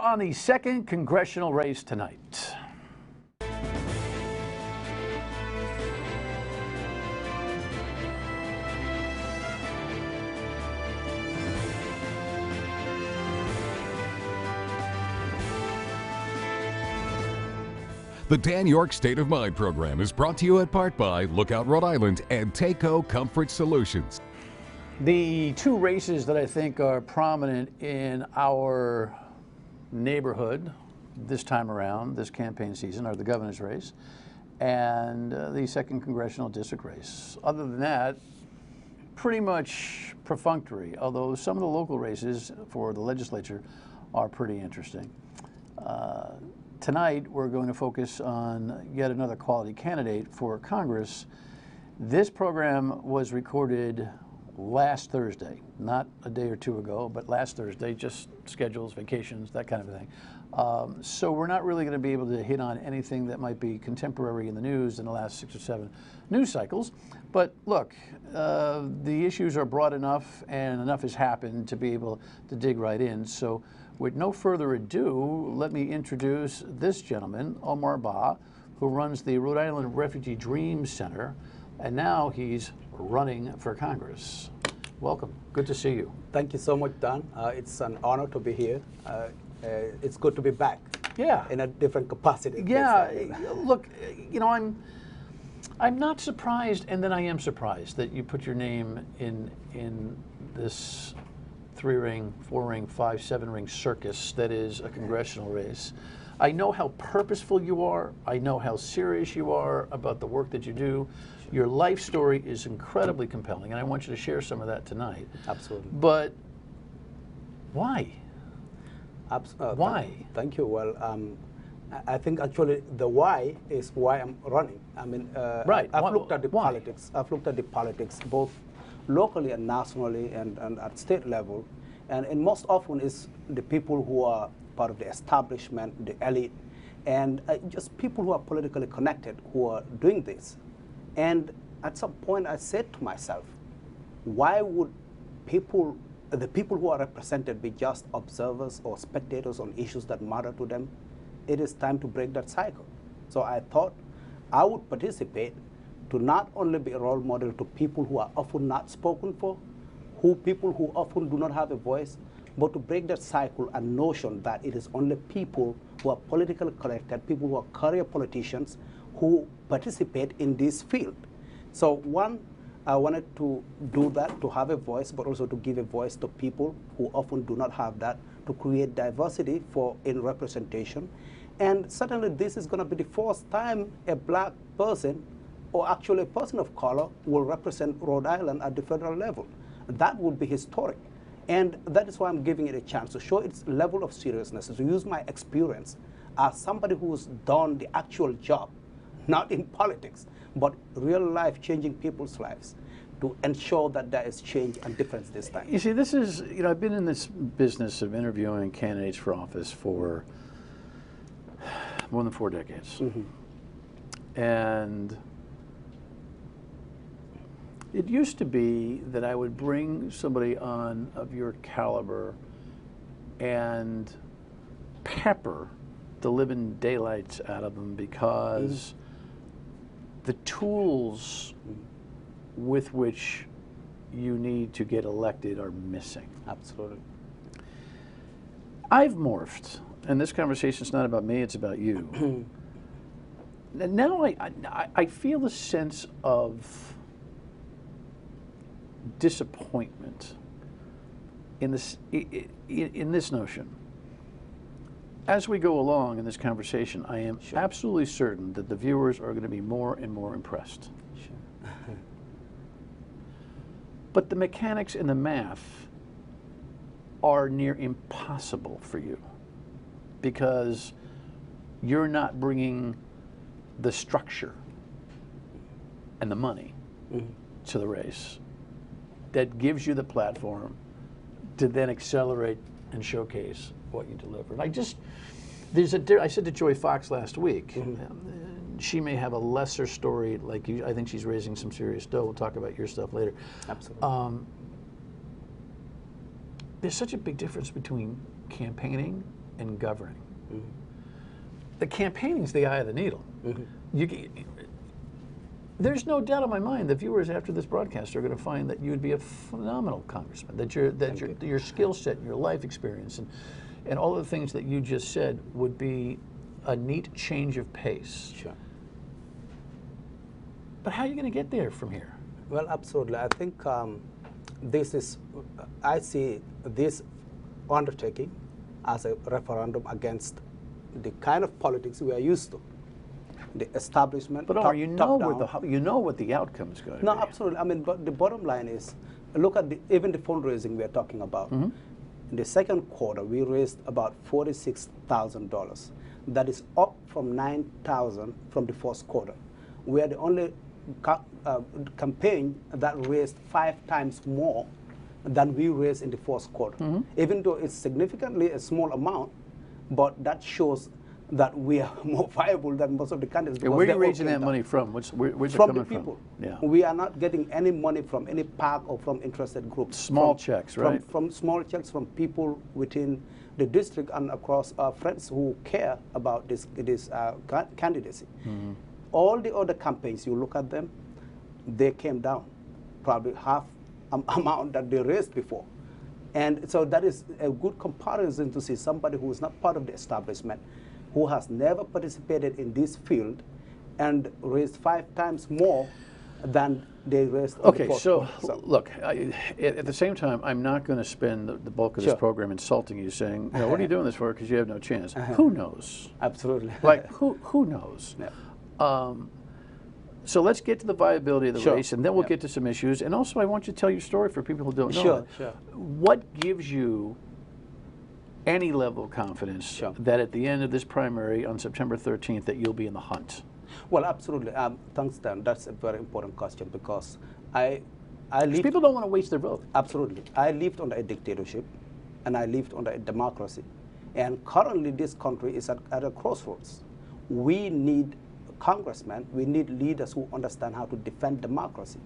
on the second congressional race tonight. The Dan Yorke State of Mind program is brought to you in part by Lookout Rhode Island and Taco Comfort Solutions. The two races that I think are prominent in our neighborhood this time around, this campaign season, are the governor's race and the second congressional district race. Other than that, pretty much perfunctory, although some of the local races for the legislature are pretty interesting. Tonight, we're going to focus on yet another quality candidate for Congress. This program was recorded last Thursday, not a day or two ago, but last Thursday, just schedules, vacations, that kind of thing. So we're not really going to be able to hit on anything that might be contemporary in the news in the last 6 or 7 news cycles. But look, the issues are broad enough and enough has happened to be able to dig right in. So with no further ado, let me introduce this gentleman, Omar Bah, who runs the Rhode Island Refugee Dream Center, and now he's running for Congress. Welcome. Good to see you. Thank you so much, Dan. It's an honor to be here. It's good to be back. Yeah. In a different capacity. Yeah. Look, you know, I'm not surprised, and then I am surprised that you put your name in this 3-ring, 4-ring, 5, 7-ring circus that is a congressional race. I know how purposeful you are. I know how serious you are about the work that you do. Your life story is incredibly compelling, and I want you to share some of that tonight. Absolutely. But why? Why? Thank you. Well, I think actually the why is why I'm running. I mean, right. I've looked at the politics. I've looked at the politics both locally and nationally and at state level, and most often is the people who are part of the establishment, the elite, and just people who are politically connected who are doing this. And at some point I said to myself, why would the people who are represented be just observers or spectators on issues that matter to them? It is time to break that cycle. So I thought I would participate to not only be a role model to people who are often not spoken for, people who often do not have a voice, but to break that cycle and notion that it is only people who are politically connected, people who are career politicians, who participate in this field. So one, I wanted to do that, to have a voice, but also to give a voice to people who often do not have that, to create diversity in representation. And certainly this is going to be the first time a black person, or actually a person of color, will represent Rhode Island at the federal level. That would be historic. And that is why I'm giving it a chance to show its level of seriousness, to use my experience as somebody who's done the actual job, not in politics, but real life changing people's lives, to ensure that there is change and difference this time. You see, this is, you know, I've been in this business of interviewing candidates for office for more than 4 decades. Mm-hmm. And it used to be that I would bring somebody on of your caliber and pepper the living daylights out of them because the tools with which you need to get elected are missing. Absolutely. I've morphed, and this conversation's not about me, it's about you. Now I feel a sense of disappointment in this notion. As we go along in this conversation, I am absolutely certain that the viewers are going to be more and more impressed. Sure. But the mechanics and the math are near impossible for you because you're not bringing the structure and the money to the race that gives you the platform to then accelerate and showcase what you deliver. And I said to Joy Fox last week, she may have a lesser story like you. I think she's raising some serious dough. We'll talk about your stuff later. Absolutely. There's such a big difference between campaigning and governing. The campaigning's the eye of the needle. There's no doubt in my mind the viewers after this broadcast are going to find that you would be a phenomenal congressman, that your skill set, your life experience, and all of the things that you just said would be a neat change of pace. Sure. But how are you going to get there from here? Well, absolutely. I think I see this undertaking as a referendum against the kind of politics we are used to. The establishment. But Omar, you know what the outcome is going to be. No, absolutely. I mean, but the bottom line is, look at even the fundraising we are talking about. In the second quarter, we raised about $46,000. That is up from $9,000 from the first quarter. We are the only campaign that raised 5 times more than we raised in the first quarter. Even though it's significantly a small amount, but that shows that we are more viable than most of the candidates. Where are you raising that money from? Where's it coming from? The people. Yeah. We are not getting any money from any PAC or from interested groups. Small checks, right? From small checks from people within the district and across our friends who care about this candidacy. All the other campaigns, you look at them, they came down, probably half amount that they raised before. And so that is a good comparison to see somebody who is not part of the establishment, who has never participated in this field and raised 5 times more than they raised. Okay, so look, at the same time, I'm not going to spend the bulk of this program insulting you, saying, you know, what are you doing this for? Because you have no chance. Who knows? Absolutely. Like, who knows? Yeah. So let's get to the viability of the race, and then we'll get to some issues. And also, I want you to tell your story for people who don't know. Sure. What gives you any level of confidence that at the end of this primary on September 13th that you'll be in the hunt? Well, absolutely. Thanks, Dan. That's a very important question because people don't want to waste their vote. Absolutely. I lived under a dictatorship, and I lived under a democracy. And currently, this country is at a crossroads. We need congressmen, we need leaders who understand how to defend democracy.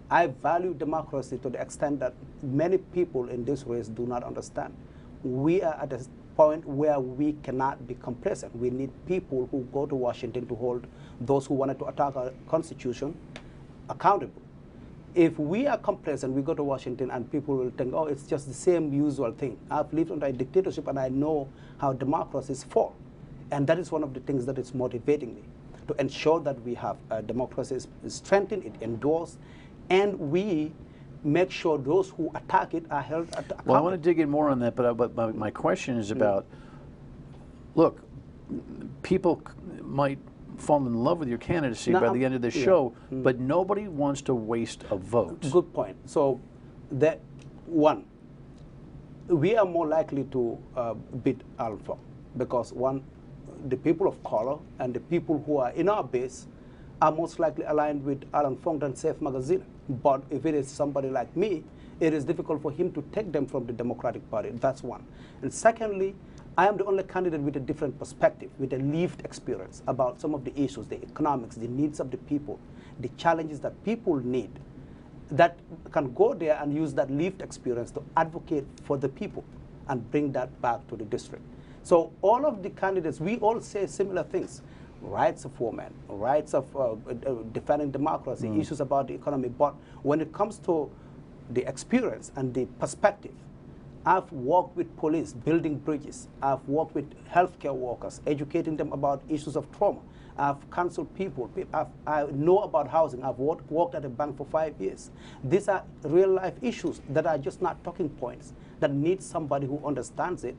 I value democracy to the extent that many people in this race do not understand. We are at a point where we cannot be complacent. We need people who go to Washington to hold those who wanted to attack our Constitution accountable. If we are complacent, we go to Washington and people will think, oh, it's just the same usual thing. I've lived under a dictatorship and I know how democracies fall. And that is one of the things that is motivating me, to ensure that we have democracy is strengthened, it endures, and we make sure those who attack it are held accountable. Well, I want to dig in more on that, but my question is about, look, people might fall in love with your candidacy by the end of this show, but nobody wants to waste a vote. Good point. So, that one, we are more likely to beat Alpha because one, the people of color and the people who are in our base are most likely aligned with Alan Fong than Safe Magazine. But if it is somebody like me, it is difficult for him to take them from the Democratic Party. That's one. And secondly, I am the only candidate with a different perspective, with a lived experience about some of the issues, the economics, the needs of the people, the challenges that people need, that can go there and use that lived experience to advocate for the people and bring that back to the district. So all of the candidates, we all say similar things. Rights of women, rights of defending democracy, issues about the economy. But when it comes to the experience and the perspective, I've worked with police, building bridges. I've worked with healthcare workers, educating them about issues of trauma. I've counseled people. I know about housing. I've worked at a bank for 5 years. These are real life issues that are just not talking points, that need somebody who understands it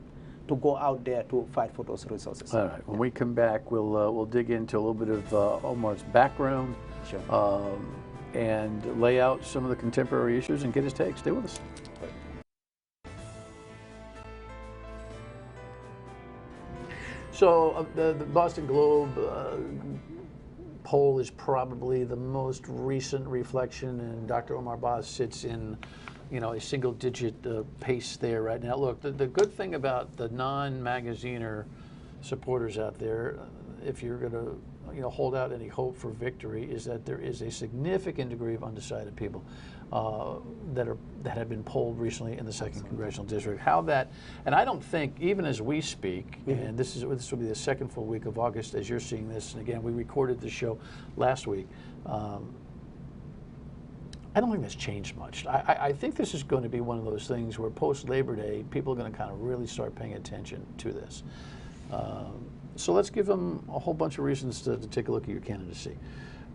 to go out there to fight for those resources. All right. When we come back, we'll dig into a little bit of Omar's background, and lay out some of the contemporary issues and get his take. Stay with us. So the Boston Globe poll is probably the most recent reflection, and Dr. Omar Bah sits in, a single-digit pace there right now. Look, the good thing about the non-magaziner supporters out there, if you're going to hold out any hope for victory is that there is a significant degree of undecided people that have been polled recently in the 2nd Congressional District. How that, and I don't think, even as we speak, and this will be the 2nd full week of August as you're seeing this, and again, we recorded this show last week. I don't think that's changed much. I think this is going to be one of those things where post-Labor Day, people are going to kind of really start paying attention to this. So let's give them a whole bunch of reasons to take a look at your candidacy.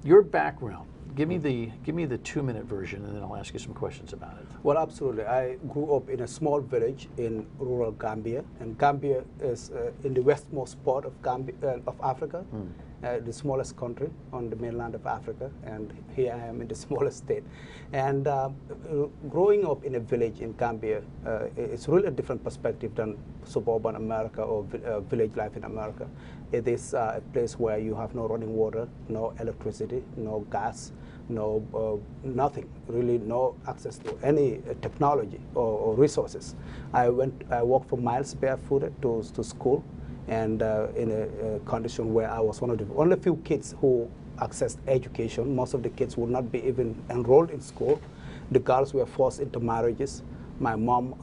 Your background, give me the 2-minute version, and then I'll ask you some questions about it. Well, absolutely. I grew up in a small village in rural Gambia, and Gambia is in the westmost part of Africa, the smallest country on the mainland of Africa, and here I am in the smallest state. And growing up in a village in Gambia, it's really a different perspective than suburban America or village life in America. It is a place where you have no running water, no electricity, no gas, no nothing, really no access to any technology or resources. I walked for miles barefooted to school, and in a condition where I was one of the only few kids who accessed education. Most of the kids would not be even enrolled in school. The girls were forced into marriages. My mom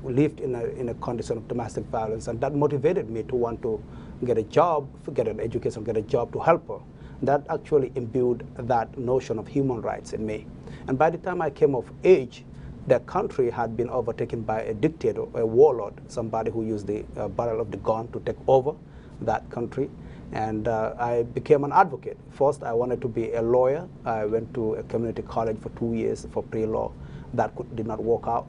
lived in a condition of domestic violence, and that motivated me to want to get a job, get an education, get a job to help her. That actually imbued that notion of human rights in me. And by the time I came of age, the country had been overtaken by a dictator, a warlord, somebody who used the barrel of the gun to take over that country. And I became an advocate. First, I wanted to be a lawyer. I went to a community college for 2 years for pre-law. That did not work out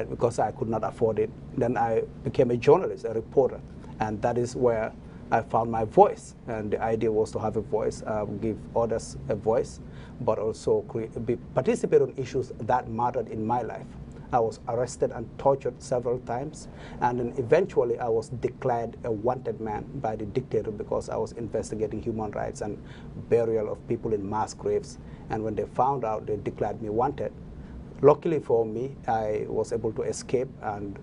because I could not afford it. Then I became a journalist, a reporter. And that is where I found my voice. And the idea was to have a voice, give others a voice, but also participate on issues that mattered in my life. I was arrested and tortured several times, and then eventually I was declared a wanted man by the dictator because I was investigating human rights and burial of people in mass graves. And when they found out, they declared me wanted. Luckily for me, I was able to escape and,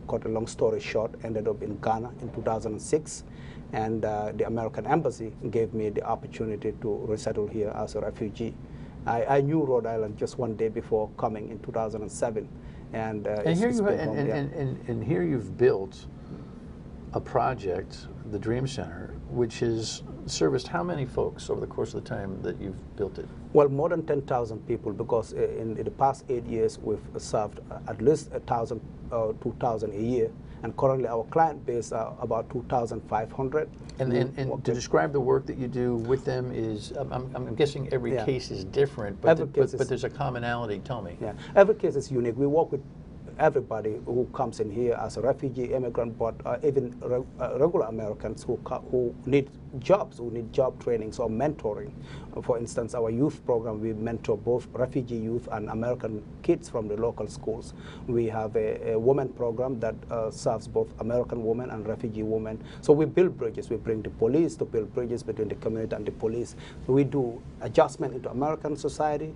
cut a long story short, ended up in Ghana in 2006. And the American embassy gave me the opportunity to resettle here as a refugee. I knew Rhode Island just one day before coming in 2007. And here you've built a project, the Dream Center, which has serviced how many folks over the course of the time that you've built it? Well, more than 10,000 people, because in the past 8 years we've served at least 1,000 or 2,000 a year. And currently our client base are about 2,500. And to describe the work that you do with them is, I'm guessing every case is different, but there's a commonality. Tell me. Yeah, every case is unique. We work with everybody who comes in here as a refugee, immigrant, but even regular Americans who need jobs, who need job trainings or mentoring. For instance, our youth program, we mentor both refugee youth and American kids from the local schools. We have a women program that serves both American women and refugee women. So we build bridges. We bring the police to build bridges between the community and the police. So we do adjustment into American society,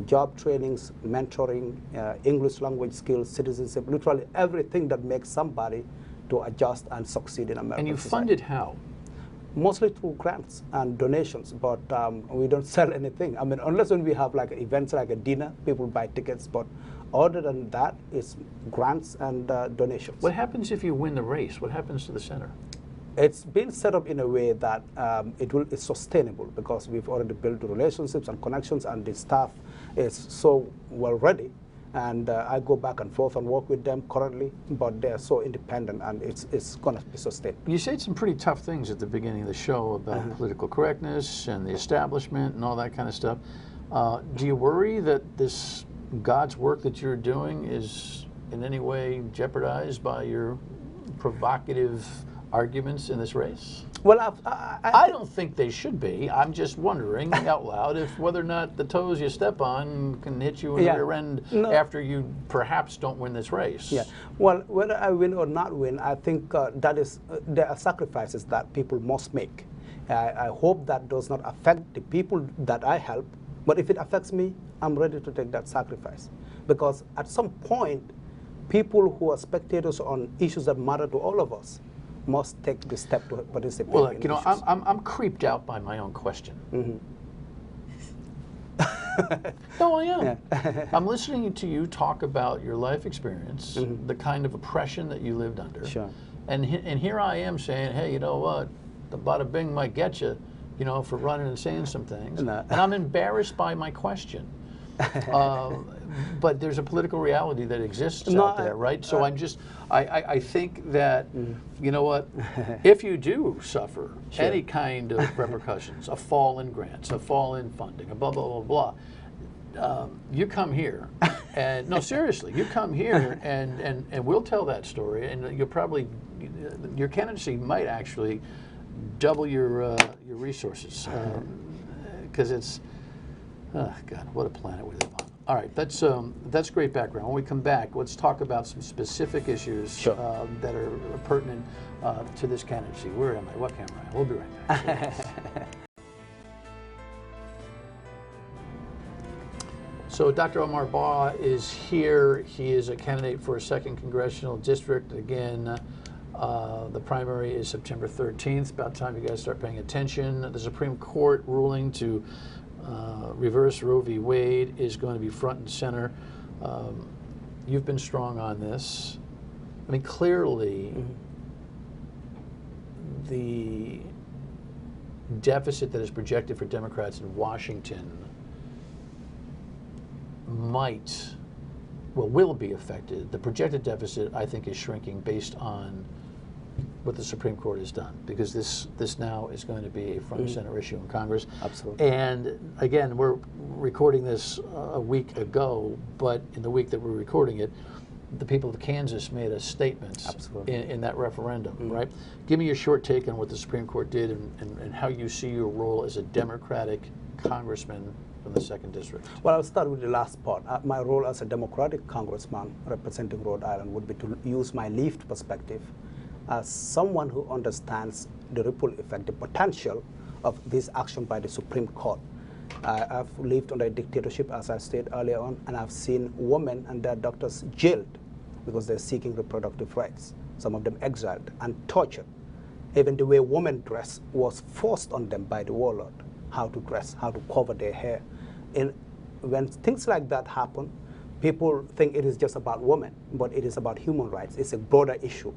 job trainings, mentoring, English language skills, citizenship, literally everything that makes somebody to adjust and succeed in America. And you funded how? Mostly through grants and donations, but we don't sell anything. I mean, unless when we have like events like a dinner, people buy tickets, but other than that, it's grants and donations. What happens if you win the race? What happens to the center? It's been set up in a way that it's sustainable because we've already built the relationships and connections, and the staff is so well ready. And I go back and forth and work with them currently, but they're so independent, and it's going to be sustained. You said some pretty tough things at the beginning of the show about political correctness and the establishment and all that kind of stuff. Do you worry that this God's work that you're doing is in any way jeopardized by your provocative arguments in this race? Well, I don't think they should be. I'm just wondering out loud if whether or not the toes you step on can hit you in the rear end after you perhaps don't win this race. Yeah. Well, whether I win or not win, I think there are sacrifices that people must make. I hope that does not affect the people that I help, but if it affects me, I'm ready to take that sacrifice. Because at some point, people who are spectators on issues that matter to all of us must take the step to participate. Well, in you know, issues. I'm creeped out by my own question. No, I am. Yeah. I'm listening to you talk about your life experience, the kind of oppression that you lived under. Sure. And here I am saying, hey, you know what? The bada bing might get you, you know, for running and saying some things. No. And I'm embarrassed by my question. But there's a political reality that exists out there, right? So I think that, you know what, if you do suffer any kind of repercussions, a fall in grants, a fall in funding, a blah, blah, blah, blah, you come here, and no, seriously, you come here and we'll tell that story, and you'll probably, your candidacy might actually double your resources, because it's, oh God, what a planet we live on. All right, that's great background. When we come back, let's talk about some specific issues that are pertinent to this candidacy. Where am I? What camera am I? We'll be right back. So Dr. Omar Bah is here. He is a candidate for a 2nd Congressional District. Again, the primary is September 13th. About time you guys start paying attention. The Supreme Court ruling to reverse Roe v. Wade is going to be front and center. You've been strong on this. I mean, clearly, the deficit that is projected for Democrats in Washington will be affected. The projected deficit, I think, is shrinking based on what the Supreme Court has done, because this now is going to be a front and center issue in Congress. Absolutely. And again, we're recording this a week ago, but in the week that we're recording it, the people of Kansas made a statement in that referendum, right? Give me your short take on what the Supreme Court did and how you see your role as a Democratic congressman from the 2nd District. Well, I'll start with the last part. My role as a Democratic congressman representing Rhode Island would be to use my lived perspective as someone who understands the ripple effect, the potential of this action by the Supreme Court. I've lived under a dictatorship, as I stated earlier on, and I've seen women and their doctors jailed because they're seeking reproductive rights, some of them exiled and tortured. Even the way women dress was forced on them by the warlord, how to dress, how to cover their hair. And when things like that happen, people think it is just about women, but it is about human rights. It's a broader issue.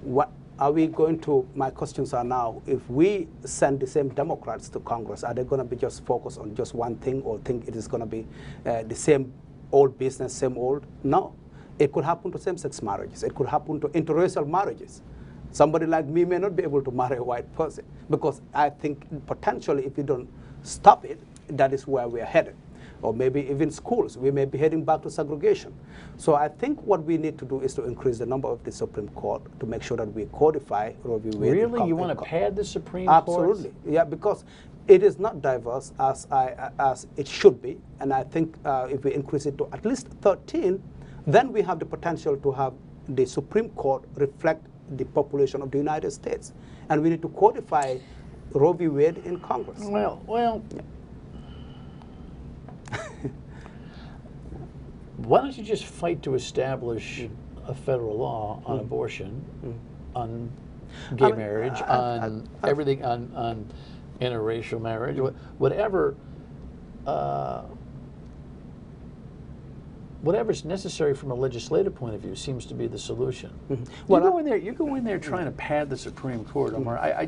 What are we going to, my questions are now, if we send the same Democrats to Congress, are they going to be just focused on just one thing, or think it is going to be the same old business, same old? No. It could happen to same-sex marriages. It could happen to interracial marriages. Somebody like me may not be able to marry a white person, because I think potentially if we don't stop it, that is where we are headed. Or maybe even schools, we may be heading back to segregation. So I think what we need to do is to increase the number of the Supreme Court to make sure that we codify Roe v. Wade. Really? You want to pad the Supreme Court? Absolutely. Yeah, because it is not diverse as it should be. And I think if we increase it to at least 13, then we have the potential to have the Supreme Court reflect the population of the United States. And we need to codify Roe v. Wade in Congress. Well. Yeah. Why don't you just fight to establish a federal law on abortion, on gay marriage, on everything, on interracial marriage, whatever, whatever's necessary from a legislative point of view seems to be the solution. Well, you go in there trying to pad the Supreme Court, Omar. I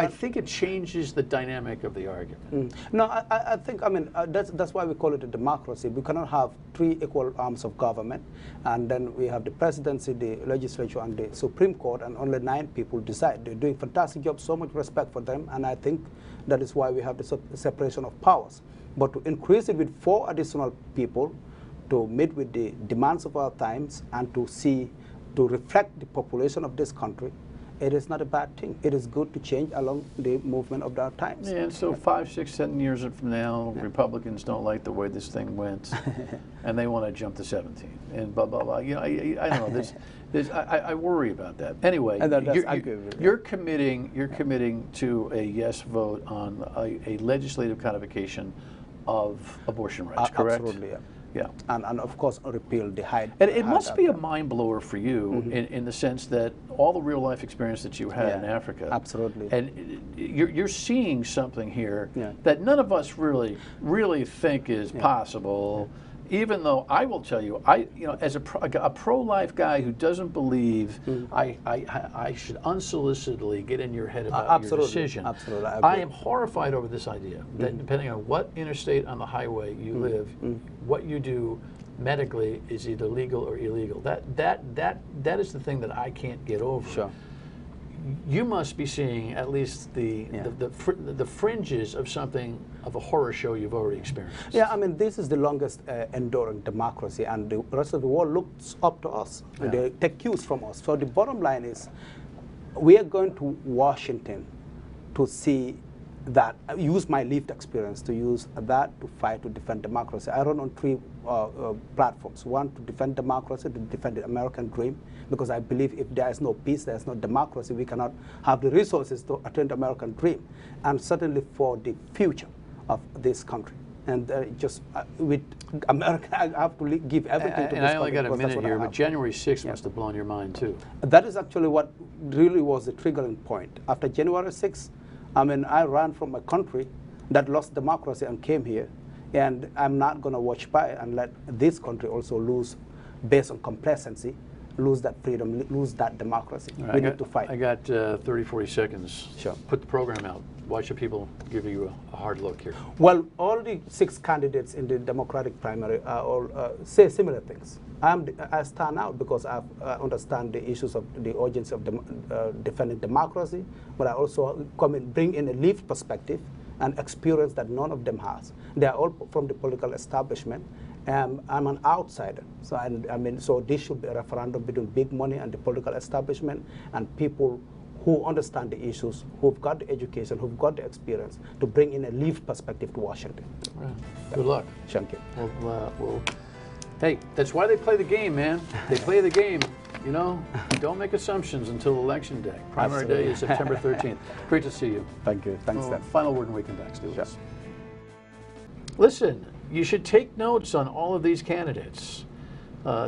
think it changes the dynamic of the argument. No, I think, I mean, that's why we call it a democracy. We cannot have 3 equal arms of government, and then we have the presidency, the legislature, and the Supreme Court, and only 9 people decide. They're doing a fantastic job, so much respect for them, and I think that is why we have the separation of powers. But to increase it with 4 additional people to meet with the demands of our times and to reflect the population of this country, it is not a bad thing. It is good to change along the movement of our times. Yeah, and so 5, 6, 7 years from now, Republicans don't like the way this thing went, and they want to jump to 17, and blah, blah, blah. You know, I don't know. I worry about that. Anyway, you're committing to a yes vote on a legislative codification of abortion rights, correct? Absolutely, yeah. Yeah. And of course, repeal the high. And it must be a mind blower for you in the sense that all the real life experience that you had in Africa. Absolutely. And you're seeing something here that none of us really think is possible. Even though I will tell you, as a pro-life guy who doesn't believe I should unsolicitedly get in your head about your decision. Absolutely. I am horrified over this idea that depending on what interstate on the highway you live, what you do medically is either legal or illegal. That is the thing that I can't get over. Sure. You must be seeing at least the fringes of something of a horror show you've already experienced. Yeah, I mean, this is the longest enduring democracy, and the rest of the world looks up to us. And they take cues from us. So the bottom line is, we are going to Washington to see that, use my lived experience to use that to fight to defend democracy. I run on three platforms. One, to defend democracy, to defend the American dream, because I believe if there is no peace, there is no democracy, we cannot have the resources to attain the American dream. And certainly for the future of this country. And just with America, I have to give everything to this country. And I only got a minute here, but January 6th must have blown your mind too. That is actually what really was the triggering point. After January 6th, I mean, I ran from a country that lost democracy and came here, and I'm not going to watch by and let this country also lose, based on complacency, lose that freedom, lose that democracy. Right, we need to fight. I got 30, 40 seconds. Sure. Put the program out. Why should people give you a hard look here? Well, all the 6 candidates in the Democratic primary all say similar things. I stand out because I understand the issues of the urgency of defending democracy, but I also bring in a lived perspective and experience that none of them has. They are all from the political establishment. I'm an outsider, so this should be a referendum between big money and the political establishment and people who understand the issues, who've got the education, who've got the experience to bring in a lived perspective to Washington. Right. Good luck. Thank you. Well, hey, that's why they play the game, man. They play the game. You know, don't make assumptions until Election Day. Primary day is September 13th. Great to see you. Thank you. Thanks, Dan. Final word and we can back. Stay with us. Listen, you should take notes on all of these candidates.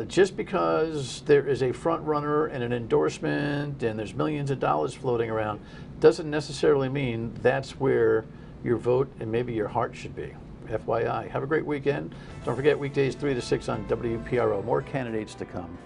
Just because there is a front runner and an endorsement and there's millions of dollars floating around doesn't necessarily mean that's where your vote and maybe your heart should be. FYI. Have a great weekend. Don't forget weekdays 3 to 6 on WPRI. More candidates to come.